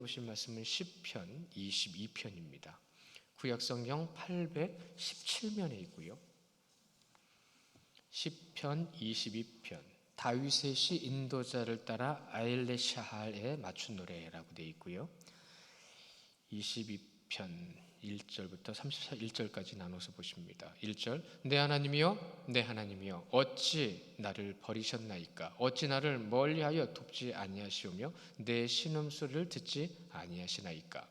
보신 말씀은 시편 22편입니다. 구약성경 817면에 있고요. 시편 22편, 다윗의 시 인도자를 따라 아엘레샤할에 맞춘 노래라고 되어 있고요. 22편 1절부터 31절까지 나눠서 보십니다. 1절, 내 하나님이여 내 하나님이여 어찌 나를 버리셨나이까? 어찌 나를 멀리하여 돕지 아니하시오며 내 신음소리를 듣지 아니하시나이까?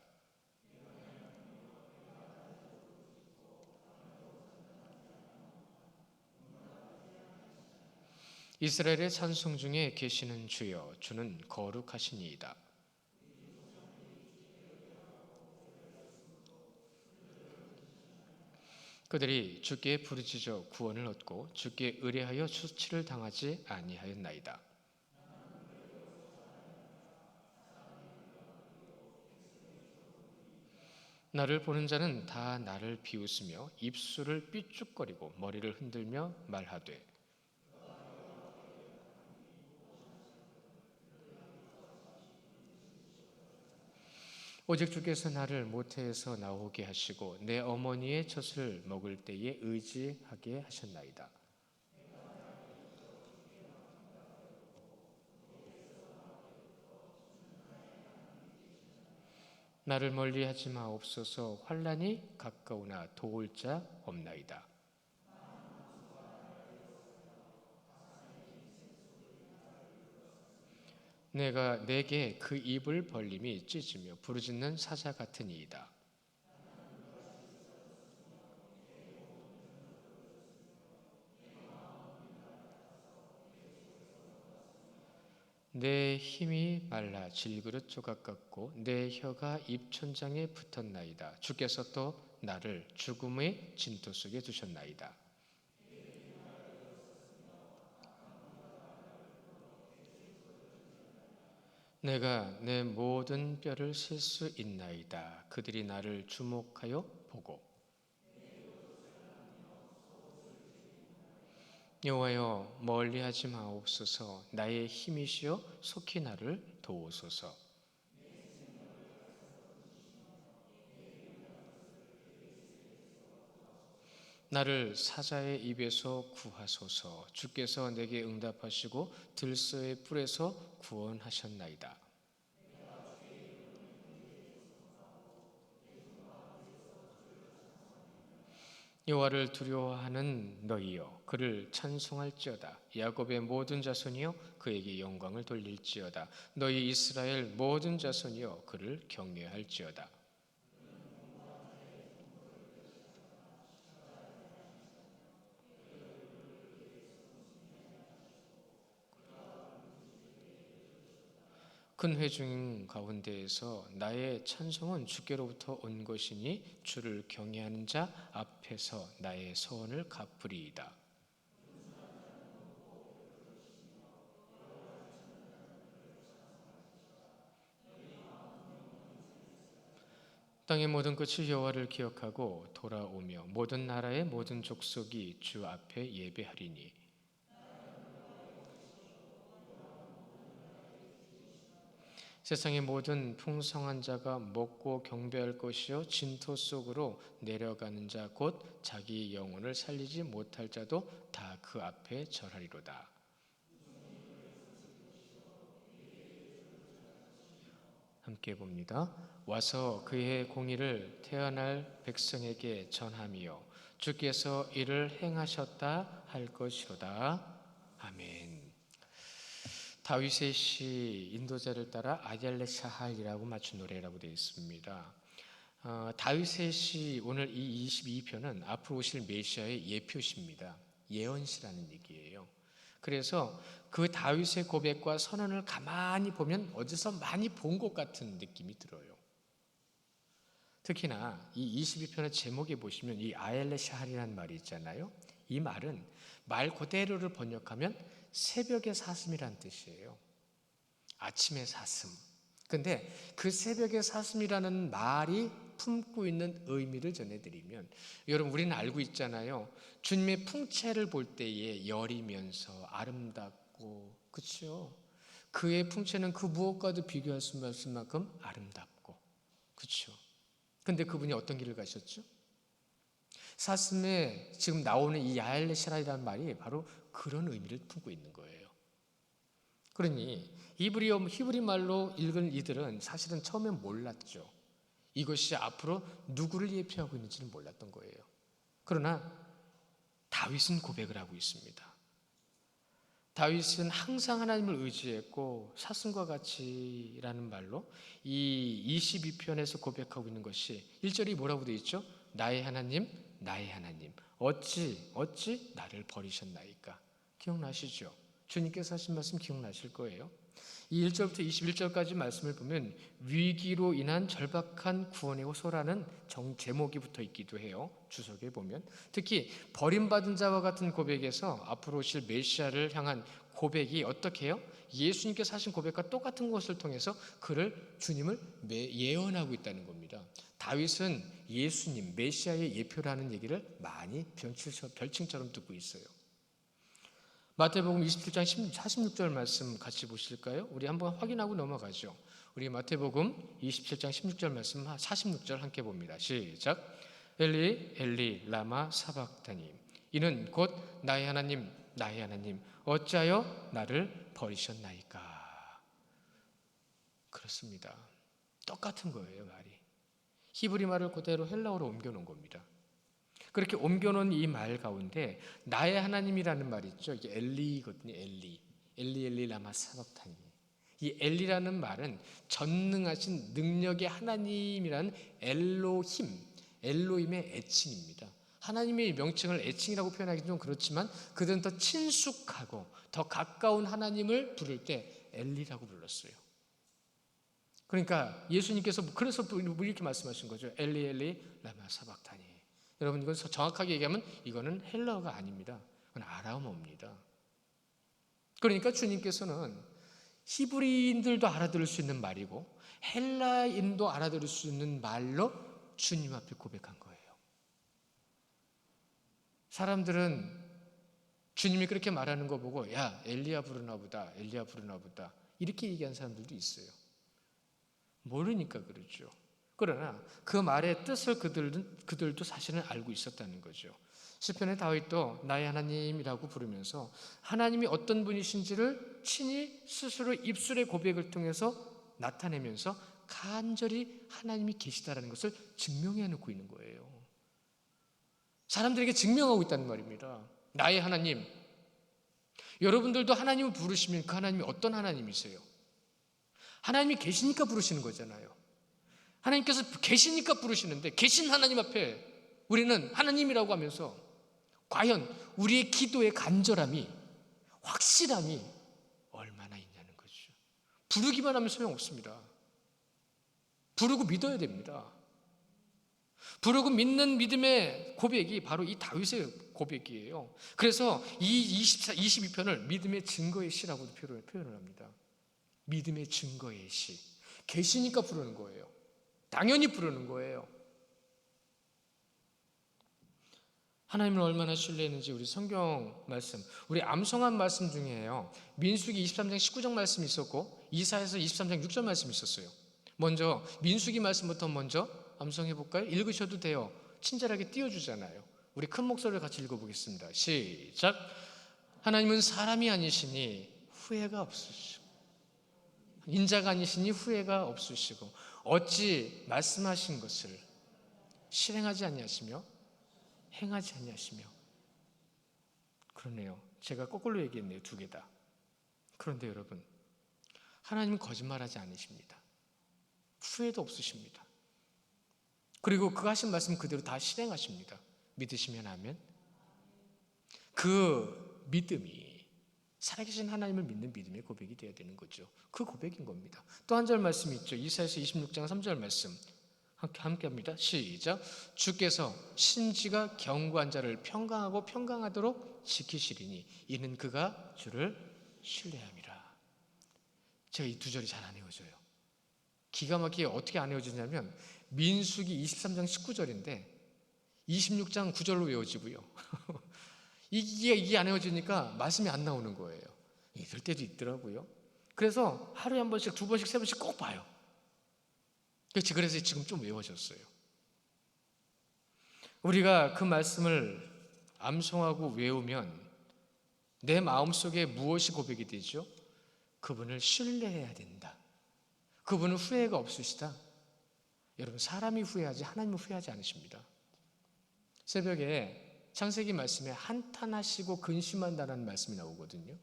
이스라엘의 찬송 중에 계시는 주여, 주는 거룩하시니이다. 그들이 주께 부르짖어 구원을 얻고 주께 의뢰하여 수치를 당하지 아니하였나이다. 나를 보는 자는 다 나를 비웃으며 입술을 삐죽거리고 머리를 흔들며 말하되, 오직 주께서 나를 모태에서 나오게 하시고 내 어머니의 젖을 먹을 때에 의지하게 하셨나이다. 나를 멀리하지 마옵소서. 환난이 가까우나 도울 자 없나이다. 내가 내게 그 입을 벌림이 찢으며 부르짖는 사자 같으니이다. 내 힘이 말라 질그릇 조각 같고 내 혀가 입천장에 붙었나이다. 주께서 또 나를 죽음의 진토 속에 두셨나이다. 내가 내 모든 뼈를 셀 수 있나이다. 그들이 나를 주목하여 보고, 여호와여 멀리하지 마옵소서. 나의 힘이시여 속히 나를 도우소서. 나를 사자의 입에서 구하소서. 주께서 내게 응답하시고 들소의 뿔에서 구원하셨나이다. 여호와를 두려워하는 너희여 그를 찬송할지어다. 야곱의 모든 자손이여 그에게 영광을 돌릴지어다. 너희 이스라엘 모든 자손이여 그를 경외할지어다. 큰 회중 가운데에서 나의 찬송은 주께로부터 온 것이니 주를 경외하는 자 앞에서 나의 소원을 갚으리이다. 땅의 모든 끝이 여호와를 기억하고 돌아오며 모든 나라의 모든 족속이 주 앞에 예배하리니, 세상의 모든 풍성한 자가 먹고 경배할 것이요 진토 속으로 내려가는 자 곧 자기 영혼을 살리지 못할 자도 다 그 앞에 절하리로다. 함께 봅니다. 와서 그의 공의를 태어날 백성에게 전하며 주께서 이를 행하셨다 할 것이로다. 아멘. 다윗의 시 인도자를 따라 아델레샤할이라고 맞춘 노래라고 되어 있습니다. 다윗의 시 오늘 이 22편은 앞으로 오실 메시아의 예표시입니다. 예언시라는 얘기예요. 그래서 그 다윗의 고백과 선언을 가만히 보면 어디서 많이 본 것 같은 느낌이 들어요. 특히나 이 22편의 제목에 보시면 이 아엘레샤할이라는 말이 있잖아요. 이 말은 말 그대로를 번역하면 새벽의 사슴이란 뜻이에요. 아침의 사슴. 근데 그 새벽의 사슴이라는 말이 품고 있는 의미를 전해드리면, 여러분 우리는 알고 있잖아요. 주님의 풍채를 볼 때에 여리면서 아름답고, 그렇죠? 그의 풍채는 그 무엇과도 비교할 수 없을 만큼 아름답고, 그렇죠? 근데 그분이 어떤 길을 가셨죠? 사슴에 지금 나오는 이 야엘레샤라이라는 말이 바로 그런 의미를 품고 있는 거예요. 그러니 히브리 말로 읽은 이들은 사실은 처음엔 몰랐죠. 이것이 앞으로 누구를 예표하고 있는지는 몰랐던 거예요. 그러나 다윗은 고백을 하고 있습니다. 다윗은 항상 하나님을 의지했고 사슴과 같이라는 말로 이 22편에서 고백하고 있는 것이 1절이 뭐라고 되어 있죠? 나의 하나님, 나의 하나님, 어찌 나를 버리셨나이까? 기억나시죠? 주님께서 하신 말씀 기억나실 거예요. 이 1절부터 21절까지 말씀을 보면 위기로 인한 절박한 구원의 호소라는 제목이 붙어 있기도 해요. 주석에 보면 특히 버림받은 자와 같은 고백에서 앞으로 오실 메시아를 향한 고백이 어떻게 해요? 예수님께서 하신 고백과 똑같은 것을 통해서 주님을 예언하고 있다는 겁니다. 다윗은 예수님, 메시아의 예표라는 얘기를 많이 별칭처럼 듣고 있어요. 마태복음 27장 46절 말씀 같이 보실까요? 우리 한번 확인하고 넘어가죠. 우리 마태복음 27장 16절 말씀 46절 함께 봅니다. 시작. 엘리 엘리 라마 사박다니, 이는 곧 나의 하나님 나의 하나님 어찌하여 나를 버리셨나이까? 그렇습니다. 똑같은 거예요, 말이. 히브리 말을 그대로 헬라어로 옮겨놓은 겁니다. 그렇게 옮겨놓은 이 말 가운데 나의 하나님이라는 말이 있죠. 이게 엘리거든요. 엘리 라마 사박타니. 이 엘리라는 말은 전능하신 능력의 하나님이라는 엘로힘의 애칭입니다. 하나님의 명칭을 애칭이라고 표현하기 좀 그렇지만 그들은 더 친숙하고 더 가까운 하나님을 부를 때 엘리라고 불렀어요. 그러니까 예수님께서 그래서 이렇게 말씀하신 거죠. 엘리 라마 사박타니. 여러분, 이건 정확하게 얘기하면 이거는 헬라어가 아닙니다. 그건 아람어입니다. 그러니까 주님께서는 히브리인들도 알아들을 수 있는 말이고 헬라인도 알아들을 수 있는 말로 주님 앞에 고백한 거예요. 사람들은 주님이 그렇게 말하는 거 보고 야, 엘리야 부르나 보다 이렇게 얘기한 사람들도 있어요. 모르니까 그렇죠. 그러나 그 말의 뜻을 그들도 사실은 알고 있었다는 거죠. 시편의 다윗도 나의 하나님이라고 부르면서 하나님이 어떤 분이신지를 친히 스스로 입술의 고백을 통해서 나타내면서 간절히 하나님이 계시다라는 것을 증명해 놓고 있는 거예요. 사람들에게 증명하고 있다는 말입니다. 나의 하나님. 여러분들도 하나님을 부르시면 그 하나님이 어떤 하나님이세요? 하나님이 계시니까 부르시는 거잖아요. 하나님께서 계시니까 부르시는데 계신 하나님 앞에 우리는 하나님이라고 하면서 과연 우리의 기도의 간절함이, 확실함이 얼마나 있냐는 거죠. 부르기만 하면 소용없습니다. 부르고 믿어야 됩니다. 부르고 믿는 믿음의 고백이 바로 이 다윗의 고백이에요. 그래서 이 22편을 믿음의 증거의 시라고도 표현을 합니다. 믿음의 증거의 시. 계시니까 부르는 거예요. 당연히 부르는 거예요. 하나님을 얼마나 신뢰했는지 우리 성경 말씀, 우리 암송한 말씀 중에요. 민수기 23장 19절 말씀이 있었고 이사야서 23장 6절 말씀이 있었어요. 먼저 민수기 말씀부터 먼저 암송해 볼까요? 읽으셔도 돼요. 친절하게 띄워주잖아요. 우리 큰 목소리를 같이 읽어보겠습니다. 시작. 하나님은 사람이 아니시니 후회가 없으시고 인자가 아니시니 후회가 없으시고 어찌 말씀하신 것을 실행하지 아니하시며 행하지 아니하시며. 그러네요. 제가 거꾸로 얘기했네요. 두 개 다. 그런데 여러분, 하나님은 거짓말하지 않으십니다. 후회도 없으십니다. 그리고 그 하신 말씀 그대로 다 실행하십니다. 믿으시면 아멘. 그 믿음이 살아계신 하나님을 믿는 믿음의 고백이 되어야 되는 거죠. 그 고백인 겁니다. 또 한 절 말씀이 있죠. 이사야서 26장 3절 말씀 함께 합니다. 시작. 주께서 신지가 견고한 자를 평강하고 평강하도록 지키시리니 이는 그가 주를 신뢰함이라. 제가 이 두 절이 잘 안 외워져요. 기가 막히게 어떻게 안 외워지냐면 민수기 23장 19절인데 26장 9절로 외워지고요. 이게 안 외워지니까 말씀이 안 나오는 거예요. 이럴 때도 있더라고요. 그래서 하루에 한 번씩, 두 번씩, 세 번씩 꼭 봐요. 그래서 지금 좀 외워졌어요. 우리가 그 말씀을 암송하고 외우면 내 마음속에 무엇이 고백이 되죠? 그분을 신뢰해야 된다. 그분은 후회가 없으시다. 여러분, 사람이 후회하지 하나님은 후회하지 않으십니다. 새벽에 창세기 말씀에 한탄하시고 근심한다는 말씀이 나오거든요.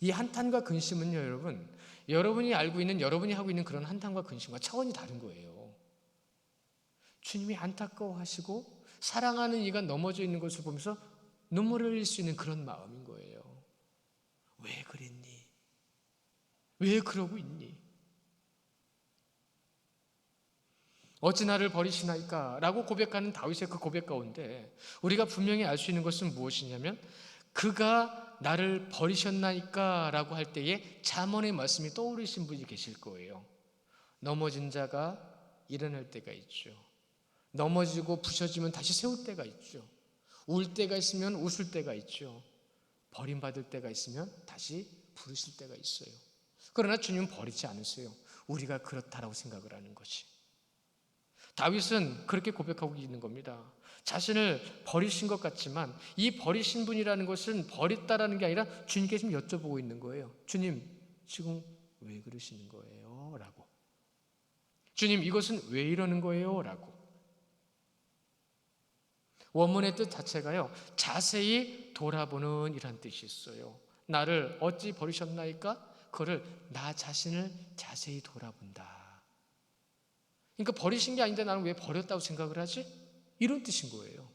이 한탄과 근심은요, 여러분이 알고 있는, 여러분이 하고 있는 그런 한탄과 근심과 차원이 다른 거예요. 주님이 안타까워하시고 사랑하는 이가 넘어져 있는 것을 보면서 눈물을 흘릴 수 있는 그런 마음인 거예요. 왜 그랬니? 왜 그러고 있니? 어찌 나를 버리시나이까? 라고 고백하는 다윗의 그 고백 가운데 우리가 분명히 알 수 있는 것은 무엇이냐면, 그가 나를 버리셨나이까? 라고 할 때에 잠언의 말씀이 떠오르신 분이 계실 거예요. 넘어진 자가 일어날 때가 있죠. 넘어지고 부셔지면 다시 세울 때가 있죠. 울 때가 있으면 웃을 때가 있죠. 버림받을 때가 있으면 다시 부르실 때가 있어요. 그러나 주님은 버리지 않으세요. 우리가 그렇다라고 생각을 하는 것이. 다윗은 그렇게 고백하고 있는 겁니다. 자신을 버리신 것 같지만 이 버리신 분이라는 것은 버렸다라는 게 아니라 주님께 지금 여쭤보고 있는 거예요. 주님, 지금 왜 그러시는 거예요? 라고. 주님, 이것은 왜 이러는 거예요? 라고. 원문의 뜻 자체가요, 자세히 돌아보는 이란 뜻이 있어요. 나를 어찌 버리셨나이까? 그거를 나 자신을 자세히 돌아본다. 그러니까 버리신 게 아닌데 나는 왜 버렸다고 생각을 하지? 이런 뜻인 거예요.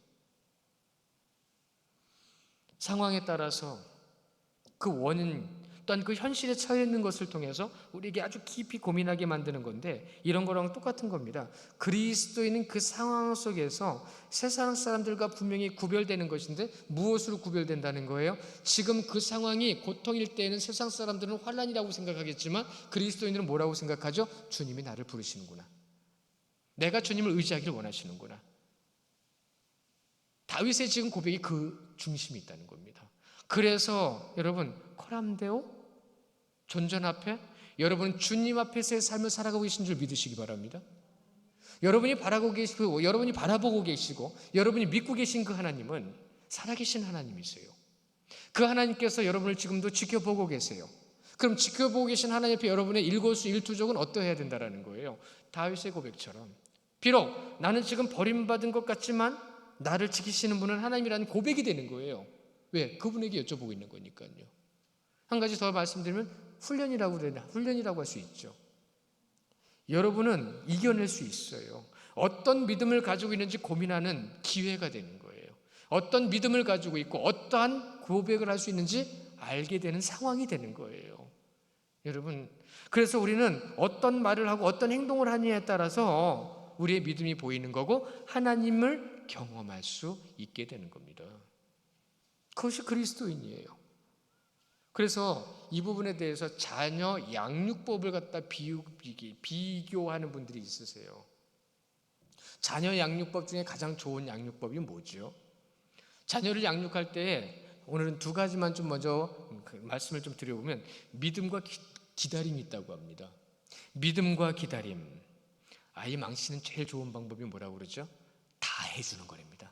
상황에 따라서 그 원인 또한 그 현실에 처해 있는 것을 통해서 우리에게 아주 깊이 고민하게 만드는 건데, 이런 거랑 똑같은 겁니다. 그리스도인은 그 상황 속에서 세상 사람들과 분명히 구별되는 것인데 무엇으로 구별된다는 거예요? 지금 그 상황이 고통일 때에는 세상 사람들은 환난이라고 생각하겠지만 그리스도인들은 뭐라고 생각하죠? 주님이 나를 부르시는구나. 내가 주님을 의지하기를 원하시는구나. 다윗의 지금 고백이 그 중심이 있다는 겁니다. 그래서 여러분, 코람데오 존전 앞에 여러분 주님 앞에서의 삶을 살아가고 계신 줄 믿으시기 바랍니다. 여러분이 바라보고 계시고, 여러분이 바라보고 계시고, 여러분이 믿고 계신 그 하나님은 살아계신 하나님이세요. 그 하나님께서 여러분을 지금도 지켜보고 계세요. 그럼 지켜보고 계신 하나님 앞에 여러분의 일거수일투족은 어떠해야 된다는 거예요? 다윗의 고백처럼, 비록 나는 지금 버림받은 것 같지만 나를 지키시는 분은 하나님이라는 고백이 되는 거예요. 왜? 그분에게 여쭤보고 있는 거니까요. 한 가지 더 말씀드리면 훈련이라고 할 수 있죠. 여러분은 이겨낼 수 있어요. 어떤 믿음을 가지고 있는지 고민하는 기회가 되는 거예요. 어떤 믿음을 가지고 있고 어떠한 고백을 할 수 있는지 알게 되는 상황이 되는 거예요. 여러분, 그래서 우리는 어떤 말을 하고 어떤 행동을 하느냐에 따라서 우리의 믿음이 보이는 거고 하나님을 경험할 수 있게 되는 겁니다. 그것이 그리스도인이에요. 그래서 이 부분에 대해서 자녀 양육법을 갖다 비교하는 분들이 있으세요. 자녀 양육법 중에 가장 좋은 양육법이 뭐죠? 자녀를 양육할 때 오늘은 두 가지만 좀 먼저 말씀을 좀 드려보면, 믿음과 기다림이 있다고 합니다. 믿음과 기다림. 아이 망치는 제일 좋은 방법이 뭐라고 그러죠? 다 해주는 거랍니다.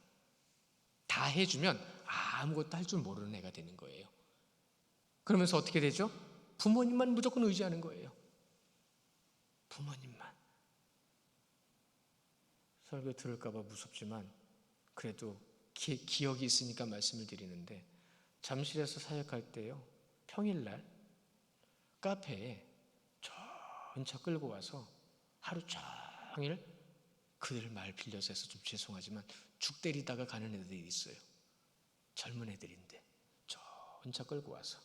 다 해주면 아무것도 할 줄 모르는 애가 되는 거예요. 그러면서 어떻게 되죠? 부모님만 무조건 의지하는 거예요. 부모님만. 설교 들을까 봐 무섭지만 그래도 기억이 있으니까 말씀을 드리는데, 잠실에서 사역할 때요, 평일날 카페에 전차 끌고 와서 하루 종일 그들 말 빌려서 해서 좀 죄송하지만 죽 때리다가 가는 애들이 있어요. 젊은 애들인데 전차 끌고 와서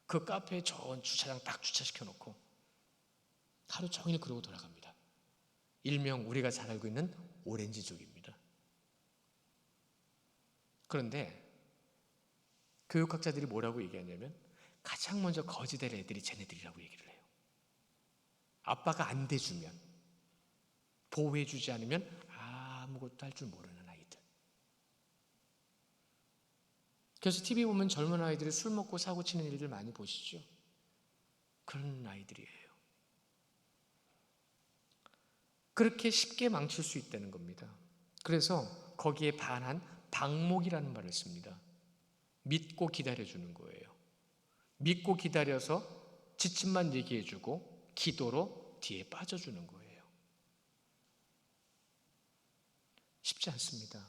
그 카페에 좋은 주차장 딱 주차시켜 놓고 하루 종일 그러고 돌아갑니다. 일명 우리가 잘 알고 있는 오렌지족입니다. 그런데 교육학자들이 뭐라고 얘기하냐면, 가장 먼저 거지될 애들이 쟤네들이라고 얘기를 해요. 아빠가 안 대주면, 보호해주지 않으면 아무것도 할 줄 모르는 아이들. 그래서 TV 보면 젊은 아이들이 술 먹고 사고 치는 일들 많이 보시죠. 그런 아이들이에요. 그렇게 쉽게 망칠 수 있다는 겁니다. 그래서 거기에 반한 방목이라는 말을 씁니다. 믿고 기다려주는 거예요. 믿고 기다려서 지침만 얘기해주고 기도로 뒤에 빠져주는 거예요. 쉽지 않습니다.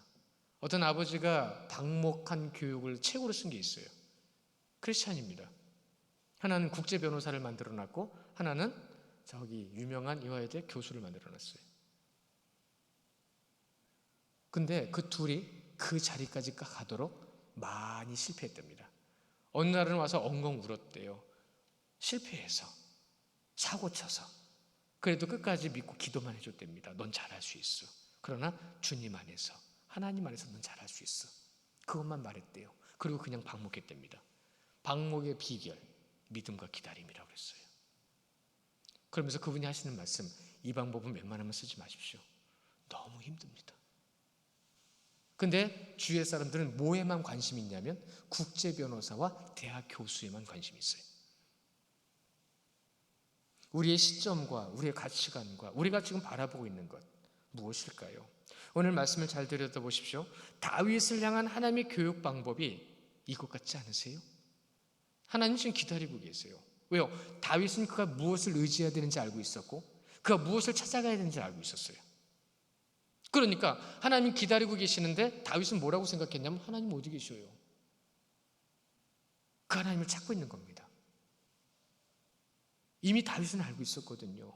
어떤 아버지가 방목한 교육을 책으로 쓴 게 있어요. 크리스찬입니다. 하나는 국제 변호사를 만들어놨고 하나는 저기 유명한 이화여대 교수를 만들어놨어요. 근데 그 둘이 그 자리까지 가도록 많이 실패했답니다. 어느 날은 와서 엉엉 울었대요. 실패해서, 사고 쳐서. 그래도 끝까지 믿고 기도만 해줬답니다. 넌 잘할 수 있어. 그러나 주님 안에서, 하나님 안에서 넌 잘할 수 있어. 그것만 말했대요. 그리고 그냥 방목했답니다. 방목의 비결, 믿음과 기다림이라고 그랬어요. 그러면서 그분이 하시는 말씀, 이 방법은 웬만하면 쓰지 마십시오. 너무 힘듭니다. 근데 주위의 사람들은 뭐에만 관심이 있냐면 국제 변호사와 대학 교수에만 관심이 있어요. 우리의 시점과 우리의 가치관과 우리가 지금 바라보고 있는 것 무엇일까요? 오늘 말씀을 잘 들여다보십시오. 다윗을 향한 하나님의 교육 방법이 이것 같지 않으세요? 하나님 지금 기다리고 계세요. 왜요? 다윗은 그가 무엇을 의지해야 되는지 알고 있었고 그가 무엇을 찾아가야 되는지 알고 있었어요. 그러니까 하나님 기다리고 계시는데 다윗은 뭐라고 생각했냐면 하나님 어디 계셔요? 그 하나님을 찾고 있는 겁니다. 이미 다윗은 알고 있었거든요.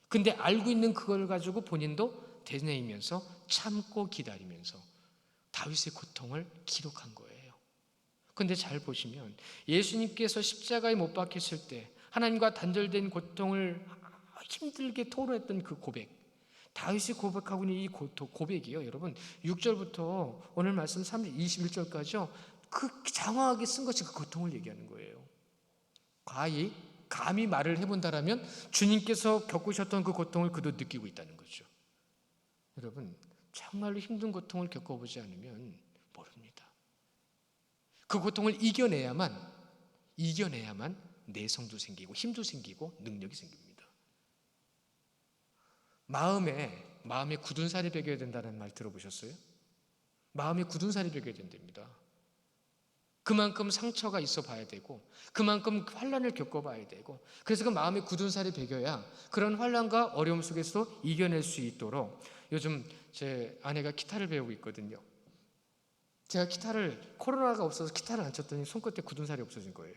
근데 알고 있는 그걸 가지고 본인도 되뇌이면서 참고 기다리면서 다윗의 고통을 기록한 거예요. 근데 잘 보시면 예수님께서 십자가에 못 박혔을 때 하나님과 단절된 고통을 힘들게 토로했던 그 고백, 다윗이 고백하고 있는 이 고백이요, 여러분 6절부터 오늘 말씀 21절까지요 그 장황하게 쓴 것이 그 고통을 얘기하는 거예요. 감히 말을 해본다라면 주님께서 겪으셨던 그 고통을 그도 느끼고 있다는 거죠. 여러분 정말로 힘든 고통을 겪어보지 않으면 모릅니다. 그 고통을 이겨내야만 내성도 생기고 힘도 생기고 능력이 생깁니다. 마음에 굳은 살이 배겨야 된다는 말 들어보셨어요? 마음에 굳은 살이 배겨야 된답니다. 그만큼 상처가 있어 봐야 되고 그만큼 환난을 겪어봐야 되고 그래서 그 마음에 굳은 살이 배겨야 그런 환난과 어려움 속에서 이겨낼 수 있도록 요즘 제 아내가 기타를 배우고 있거든요. 제가 코로나가 없어서 기타를 안 쳤더니 손끝에 굳은 살이 없어진 거예요.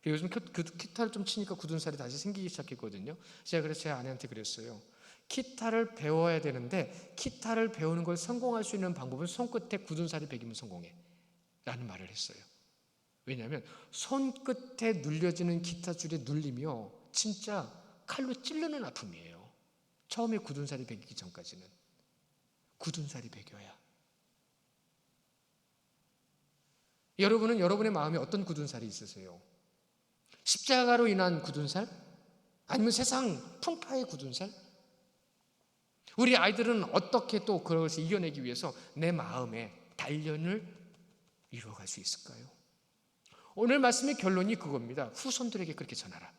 요즘 기타를 좀 치니까 굳은 살이 다시 생기기 시작했거든요. 제가 그래서 제 아내한테 그랬어요. 기타를 배워야 되는데 기타를 배우는 걸 성공할 수 있는 방법은 손끝에 굳은 살이 배기면 성공해 라는 말을 했어요. 왜냐하면 손끝에 눌려지는 기타 줄의 눌림이요 진짜 칼로 찌르는 아픔이에요. 처음에 굳은 살이 배기기 전까지는 굳은 살이 배겨야. 여러분은 여러분의 마음에 어떤 굳은 살이 있으세요? 십자가로 인한 굳은 살? 아니면 세상 풍파의 굳은 살? 우리 아이들은 어떻게 또 그것을 이겨내기 위해서 내 마음의 단련을 이루어갈 수 있을까요? 오늘 말씀의 결론이 그겁니다. 후손들에게 그렇게 전하라.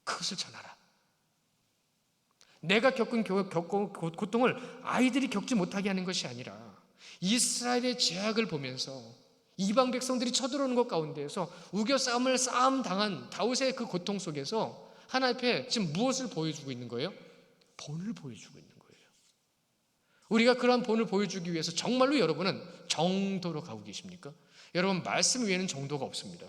그것을 전하라. 내가 겪은 고통을 아이들이 겪지 못하게 하는 것이 아니라 이스라엘의 죄악을 보면서 이방 백성들이 쳐들어오는 것 가운데에서 우겨 싸움 당한 다윗의 그 고통 속에서 하나님 앞에 지금 무엇을 보여주고 있는 거예요? 본을 보여주고 있는 거예요. 우리가 그러한 본을 보여주기 위해서 정말로 여러분은 정도로 가고 계십니까? 여러분 말씀 위에는 정도가 없습니다.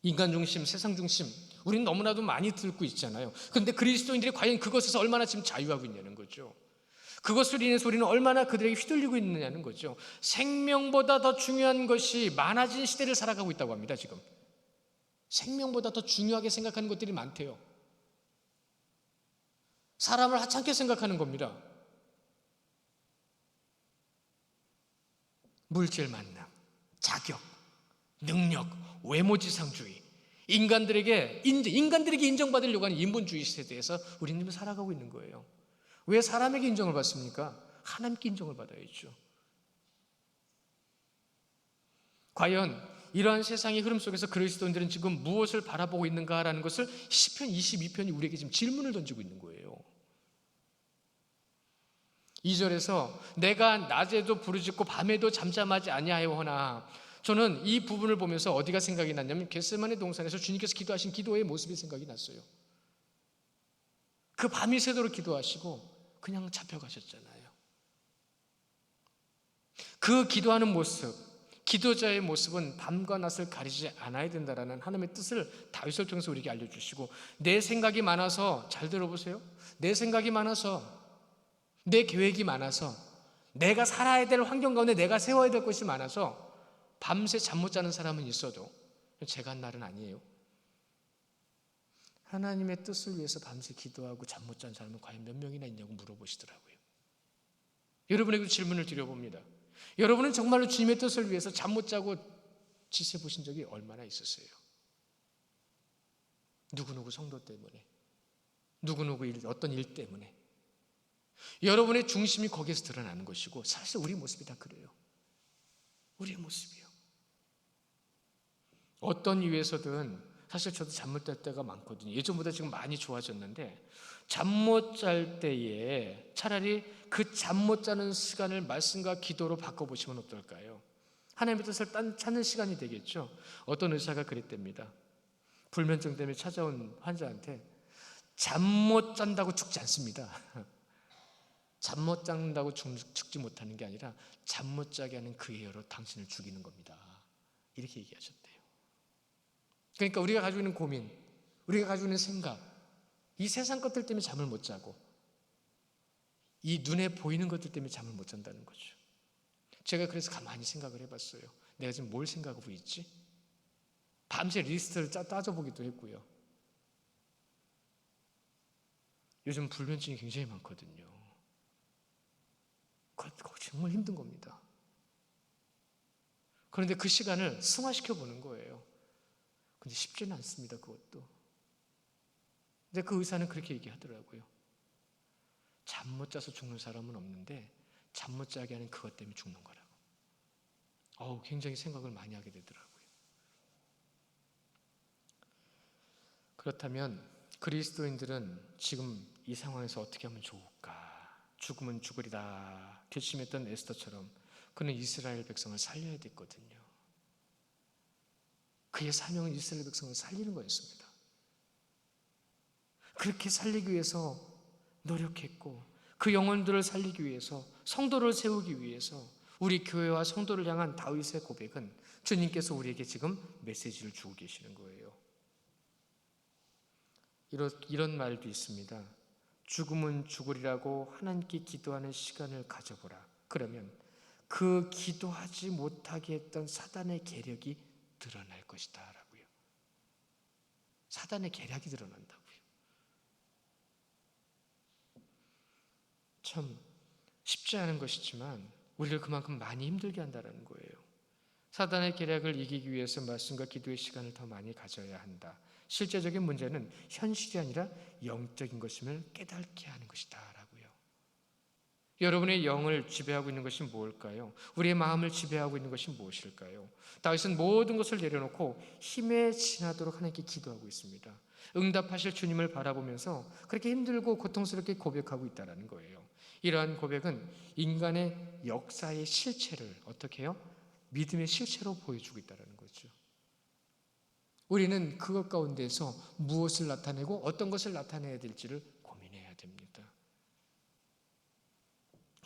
인간 중심, 세상 중심 우리는 너무나도 많이 듣고 있잖아요. 그런데 그리스도인들이 과연 그것에서 얼마나 지금 자유하고 있냐는 거죠. 그것을 인해서 우리는 얼마나 그들에게 휘둘리고 있느냐는 거죠. 생명보다 더 중요한 것이 많아진 시대를 살아가고 있다고 합니다. 지금 생명보다 더 중요하게 생각하는 것들이 많대요. 사람을 하찮게 생각하는 겁니다. 물질 만남, 자격, 능력, 외모지상주의, 인간들에게 인정받으려고 하는 인본주의 세대에서 우리는 살아가고 있는 거예요. 왜 사람에게 인정을 받습니까? 하나님께 인정을 받아야죠. 과연 이러한 세상의 흐름 속에서 그리스도인들은 지금 무엇을 바라보고 있는가라는 것을 시편 22편이 우리에게 지금 질문을 던지고 있는 거예요. 2절에서 내가 낮에도 부르짖고 밤에도 잠잠하지 아니하여오나, 저는 이 부분을 보면서 어디가 생각이 났냐면 겟세마네 동산에서 주님께서 기도하신 기도의 모습이 생각이 났어요. 그 밤이 새도록 기도하시고 그냥 잡혀가셨잖아요. 그 기도하는 모습, 기도자의 모습은 밤과 낮을 가리지 않아야 된다라는 하나님의 뜻을 다윗을 통해서 우리에게 알려주시고, 내 생각이 많아서, 잘 들어보세요, 내 생각이 많아서, 내 계획이 많아서, 내가 살아야 될 환경 가운데 내가 세워야 될 것이 많아서 밤새 잠 못 자는 사람은 있어도 제가 한 날은 아니에요. 하나님의 뜻을 위해서 밤새 기도하고 잠 못 자는 사람은 과연 몇 명이나 있냐고 물어보시더라고요. 여러분에게 질문을 드려봅니다. 여러분은 정말로 주님의 뜻을 위해서 잠 못 자고 지새 보신 적이 얼마나 있으세요? 누구누구 성도 때문에, 누구누구 어떤 일 때문에. 여러분의 중심이 거기에서 드러나는 것이고, 사실 우리 모습이 다 그래요. 우리의 모습이요. 어떤 이유에서든 사실 저도 잠 못 잘 때가 많거든요. 예전보다 지금 많이 좋아졌는데, 잠 못 잘 때에 차라리 그 잠 못 자는 시간을 말씀과 기도로 바꿔보시면 어떨까요? 하나님의 뜻을 찾는 시간이 되겠죠. 어떤 의사가 그랬답니다. 불면증 때문에 찾아온 환자한테 잠 못 잔다고 죽지 않습니다. 잠 못 잔다고 죽지 못하는 게 아니라 잠 못 자게 하는 그 예로 당신을 죽이는 겁니다. 이렇게 얘기하셨대요. 그러니까 우리가 가지고 있는 고민, 우리가 가지고 있는 생각, 이 세상 것들 때문에 잠을 못 자고 이 눈에 보이는 것들 때문에 잠을 못 잔다는 거죠. 제가 그래서 가만히 생각을 해봤어요. 내가 지금 뭘 생각하고 있지? 밤새 리스트를 따져보기도 했고요. 요즘 불면증이 굉장히 많거든요. 그거 정말 힘든 겁니다. 그런데 그 시간을 승화시켜 보는 거예요. 근데 쉽지는 않습니다, 그것도. 근데 그 의사는 그렇게 얘기하더라고요. 잠 못 자서 죽는 사람은 없는데 잠 못 자게 하는 그것 때문에 죽는 거라고. 굉장히 생각을 많이 하게 되더라고요. 그렇다면 그리스도인들은 지금 이 상황에서 어떻게 하면 좋을까? 죽으면 죽으리다 결심했던 에스더처럼 그는 이스라엘 백성을 살려야 됐거든요. 그의 사명은 이스라엘 백성을 살리는 거였습니다. 그렇게 살리기 위해서 노력했고, 그 영혼들을 살리기 위해서, 성도를 세우기 위해서 우리 교회와 성도를 향한 다윗의 고백은 주님께서 우리에게 지금 메시지를 주고 계시는 거예요. 이런 말도 있습니다. 죽음은 죽으리라고 하나님께 기도하는 시간을 가져보라. 그러면 그 기도하지 못하게 했던 사단의 계략이 드러날 것이다 라고요. 사단의 계략이 드러난다고요. 참 쉽지 않은 것이지만 우리를 그만큼 많이 힘들게 한다는 거예요. 사단의 계략을 이기기 위해서 말씀과 기도의 시간을 더 많이 가져야 한다. 실제적인 문제는 현실이 아니라 영적인 것임을 깨닫게 하는 것이다 라고요. 여러분의 영을 지배하고 있는 것이 무엇일까요? 우리의 마음을 지배하고 있는 것이 무엇일까요? 다윗은 모든 것을 내려놓고 힘에 지나도록 하나님께 기도하고 있습니다. 응답하실 주님을 바라보면서 그렇게 힘들고 고통스럽게 고백하고 있다는 거예요. 이러한 고백은 인간의 역사의 실체를 어떻게 해요? 믿음의 실체로 보여주고 있다는 거죠. 우리는 그것 가운데서 무엇을 나타내고 어떤 것을 나타내야 될지를 고민해야 됩니다.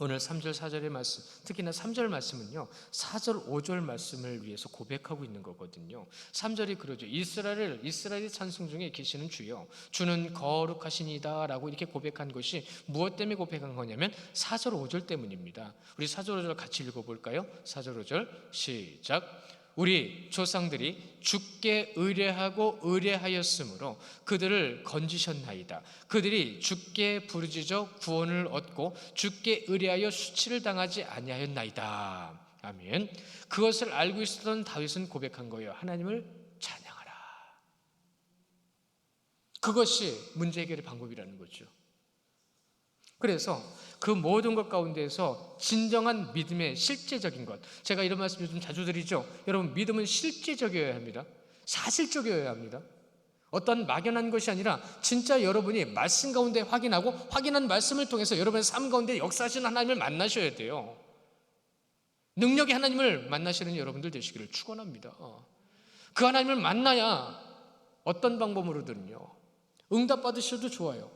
오늘 3절 4절의 말씀, 특히나 3절 말씀은요 4절 5절 말씀을 위해서 고백하고 있는 거거든요. 3절이 그러죠. 이스라엘의 찬송 중에 계시는 주여, 주는 거룩하시니다 라고 이렇게 고백한 것이 무엇 때문에 고백한 거냐면 4절 5절 때문입니다. 우리 4절 5절 같이 읽어볼까요? 4절 5절 시작. 우리 조상들이 주께 의뢰하고 의뢰하였으므로 그들을 건지셨나이다. 그들이 주께 부르짖어 구원을 얻고 주께 의뢰하여 수치를 당하지 아니하였나이다. 아멘. 그것을 알고 있었던 다윗은 고백한 거예요. 하나님을 찬양하라. 그것이 문제 해결의 방법이라는 거죠. 그래서 그 모든 것 가운데에서 진정한 믿음의 실제적인 것, 제가 이런 말씀 요즘 자주 드리죠. 여러분, 믿음은 실제적이어야 합니다. 사실적이어야 합니다. 어떤 막연한 것이 아니라 진짜 여러분이 말씀 가운데 확인하고 확인한 말씀을 통해서 여러분의 삶 가운데 역사하시는 하나님을 만나셔야 돼요. 능력의 하나님을 만나시는 여러분들 되시기를 축원합니다. 그 하나님을 만나야 어떤 방법으로든요 응답 받으셔도 좋아요.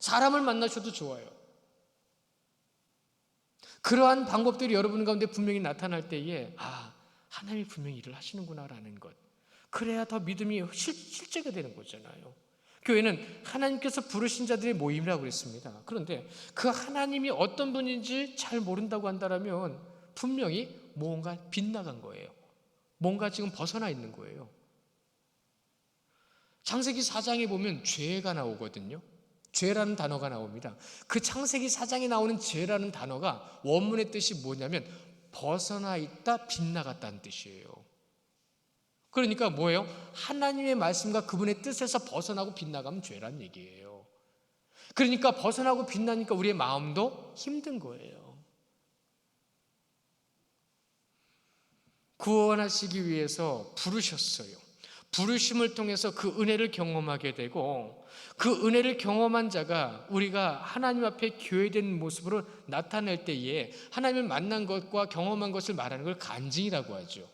사람을 만나셔도 좋아요. 그러한 방법들이 여러분 가운데 분명히 나타날 때에 하나님이 분명히 일을 하시는구나라는 것, 그래야 더 믿음이 실제가 되는 거잖아요. 교회는 하나님께서 부르신 자들의 모임이라고 그랬습니다. 그런데 그 하나님이 어떤 분인지 잘 모른다고 한다면 분명히 뭔가 빗나간 거예요. 뭔가 지금 벗어나 있는 거예요. 창세기 4장에 보면 죄가 나오거든요. 죄라는 단어가 나옵니다. 그 창세기 4장에 나오는 죄라는 단어가 원문의 뜻이 뭐냐면 벗어나 있다, 빗나갔다는 뜻이에요. 그러니까 뭐예요? 하나님의 말씀과 그분의 뜻에서 벗어나고 빗나가면 죄란 얘기예요. 그러니까 벗어나고 빗나니까 우리의 마음도 힘든 거예요. 구원하시기 위해서 부르셨어요. 부르심을 통해서 그 은혜를 경험하게 되고, 그 은혜를 경험한 자가 우리가 하나님 앞에 교회된 모습으로 나타낼 때에 하나님을 만난 것과 경험한 것을 말하는 걸 간증이라고 하죠.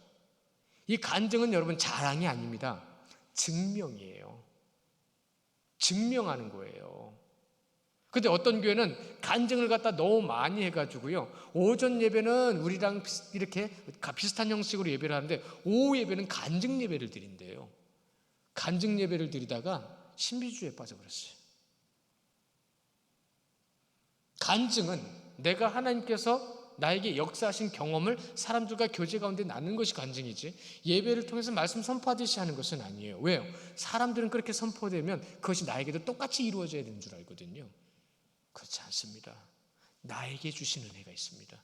이 간증은 여러분 자랑이 아닙니다. 증명이에요. 증명하는 거예요. 근데 어떤 교회는 간증을 갖다 너무 많이 해가지고요, 오전 예배는 우리랑 이렇게 비슷한 형식으로 예배를 하는데 오후 예배는 간증 예배를 드린대요. 간증 예배를 드리다가 신비주의에 빠져버렸어요. 간증은 내가 하나님께서 나에게 역사하신 경험을 사람들과 교제 가운데 나누는 것이 간증이지, 예배를 통해서 말씀 선포하듯이 하는 것은 아니에요. 왜요? 사람들은 그렇게 선포되면 그것이 나에게도 똑같이 이루어져야 되는 줄 알거든요. 그렇지 않습니다. 나에게 주신 은혜가 있습니다.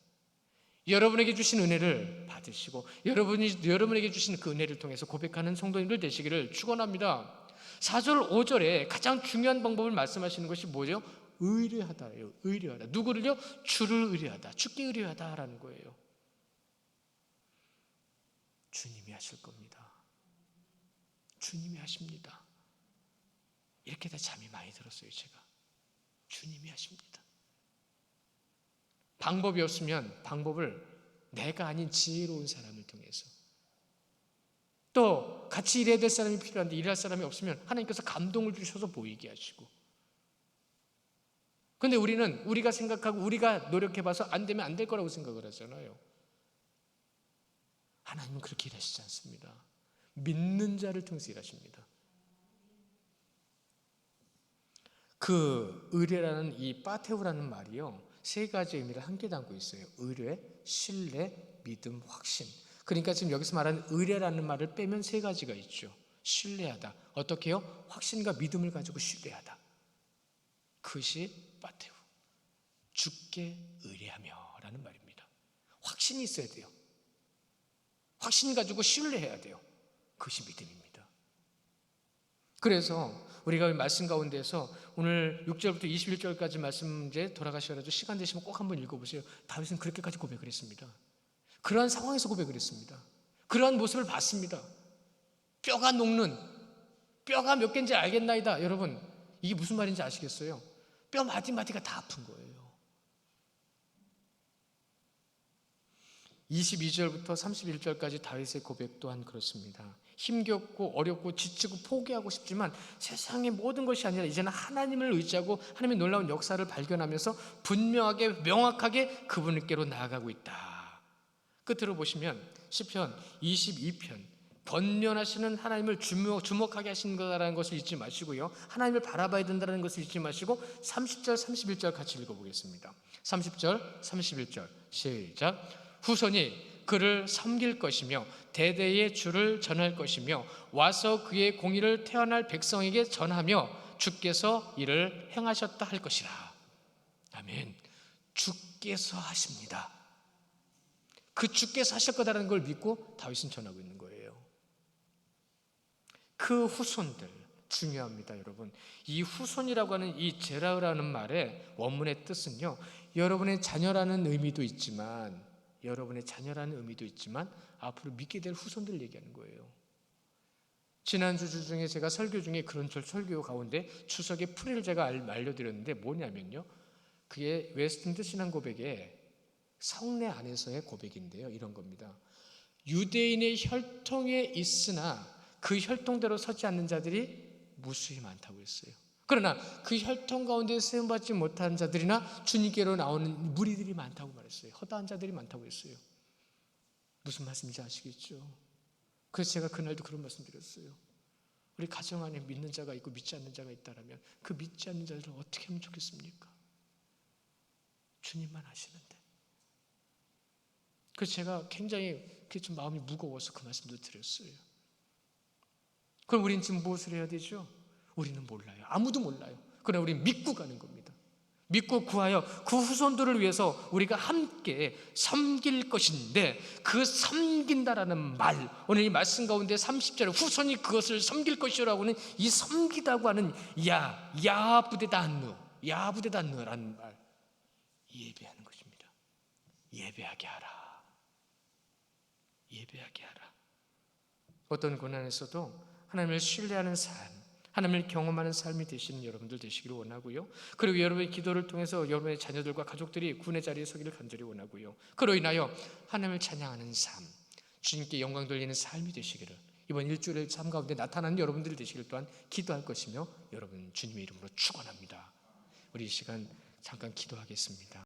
여러분에게 주신 은혜를 받으시고 여러분에게 주신 그 은혜를 통해서 고백하는 성도님들 되시기를 축원합니다. 4절 5절에 가장 중요한 방법을 말씀하시는 것이 뭐죠? 의뢰하다예요. 의뢰하다. 누구를요? 주를 의뢰하다. 주께 의뢰하다라는 거예요. 주님이 하실 겁니다. 주님이 하십니다. 이렇게 다 잠이 많이 들었어요, 제가. 주님이 하십니다. 방법이 없으면 방법을 내가 아닌 지혜로운 사람을 통해서, 또 같이 일해야 될 사람이 필요한데 일할 사람이 없으면 하나님께서 감동을 주셔서 보이게 하시고. 근데 우리는 우리가 생각하고 우리가 노력해봐서 안 되면 안 될 거라고 생각을 하잖아요. 하나님은 그렇게 일하시지 않습니다. 믿는 자를 통해서 일하십니다. 그 의뢰라는 이 빠테우라는 말이요, 세 가지 의미를 함께 담고 있어요. 의뢰, 신뢰, 믿음, 확신. 그러니까 지금 여기서 말하는 의뢰라는 말을 빼면 세 가지가 있죠. 신뢰하다. 어떻게 해요? 확신과 믿음을 가지고 신뢰하다. 그것이 빠테우. 주께 의뢰하며 라는 말입니다. 확신이 있어야 돼요. 확신 가지고 신뢰해야 돼요. 그것이 믿음입니다. 그래서 우리가 말씀 가운데서 오늘 6절부터 21절까지 말씀 이제 돌아가셔가지고 시간 되시면 꼭 한번 읽어보세요. 다윗은 그렇게까지 고백을 했습니다. 그러한 상황에서 고백을 했습니다. 그러한 모습을 봤습니다. 뼈가 녹는, 뼈가 몇 개인지 알겠나이다. 여러분, 이게 무슨 말인지 아시겠어요? 뼈 마디마디가 다 아픈 거예요. 22절부터 31절까지 다윗의 고백 또한 그렇습니다. 힘겹고 어렵고 지치고 포기하고 싶지만 세상의 모든 것이 아니라 이제는 하나님을 의지하고 하나님의 놀라운 역사를 발견하면서 분명하게 명확하게 그분께로 나아가고 있다. 끝으로 보시면 시편 22편, 번면하시는 하나님을 주목하게 하시는 거라는 것을 잊지 마시고요, 하나님을 바라봐야 된다는 것을 잊지 마시고 30절 31절 같이 읽어보겠습니다. 30절 31절 시작. 후손이 그를 섬길 것이며 대대의 주를 전할 것이며 와서 그의 공의를 태어날 백성에게 전하며 주께서 이를 행하셨다 할 것이라. 아멘. 주께서 하십니다. 그 주께서 하실 거다라는 걸 믿고 다윗은 전하고 있는 거예요. 그 후손들, 중요합니다, 여러분. 이 후손이라고 하는 이 제라라는 말의 원문의 뜻은요, 여러분의 자녀라는 의미도 있지만 앞으로 믿게 될 후손들 얘기하는 거예요. 지난주 중에 제가 설교 중에 그런 설교 가운데 추석의 풀이를 제가 알려드렸는데 뭐냐면요, 그게 웨스트민스터 신앙 고백의 성례 안에서의 고백인데요, 이런 겁니다. 유대인의 혈통에 있으나 그 혈통대로 서지 않는 자들이 무수히 많다고 했어요. 그러나 그 혈통 가운데 세움받지 못한 자들이나 주님께로 나오는 무리들이 많다고 말했어요. 허다한 자들이 많다고 했어요. 무슨 말씀인지 아시겠죠? 그래서 제가 그날도 그런 말씀 드렸어요. 우리 가정 안에 믿는 자가 있고 믿지 않는 자가 있다면 그 믿지 않는 자들은 어떻게 하면 좋겠습니까? 주님만 아시는데. 그래서 제가 굉장히 좀 마음이 무거워서 그 말씀도 드렸어요. 그럼 우리는 지금 무엇을 해야 되죠? 우리는 몰라요. 아무도 몰라요. 그러나 우리는 믿고 가는 겁니다. 믿고 구하여 그 후손들을 위해서 우리가 함께 섬길 것인데, 그 섬긴다라는 말, 오늘 이 말씀 가운데 30절에 후손이 그것을 섬길 것이라고 하는 이 섬기다고 하는 야부데단누라는 말, 예배하는 것입니다. 예배하게 하라. 예배하게 하라. 어떤 고난에서도 하나님을 신뢰하는 삶, 하나님을 경험하는 삶이 되시는 여러분들 되시기를 원하고요. 그리고 여러분의 기도를 통해서 여러분의 자녀들과 가족들이 구원의 자리에 서기를 간절히 원하고요. 그로 인하여 하나님을 찬양하는 삶, 주님께 영광 돌리는 삶이 되시기를, 이번 일주일의 삶 가운데 나타나는 여러분들이 되시기를 또한 기도할 것이며, 여러분 주님의 이름으로 축원합니다. 우리 이 시간 잠깐 기도하겠습니다.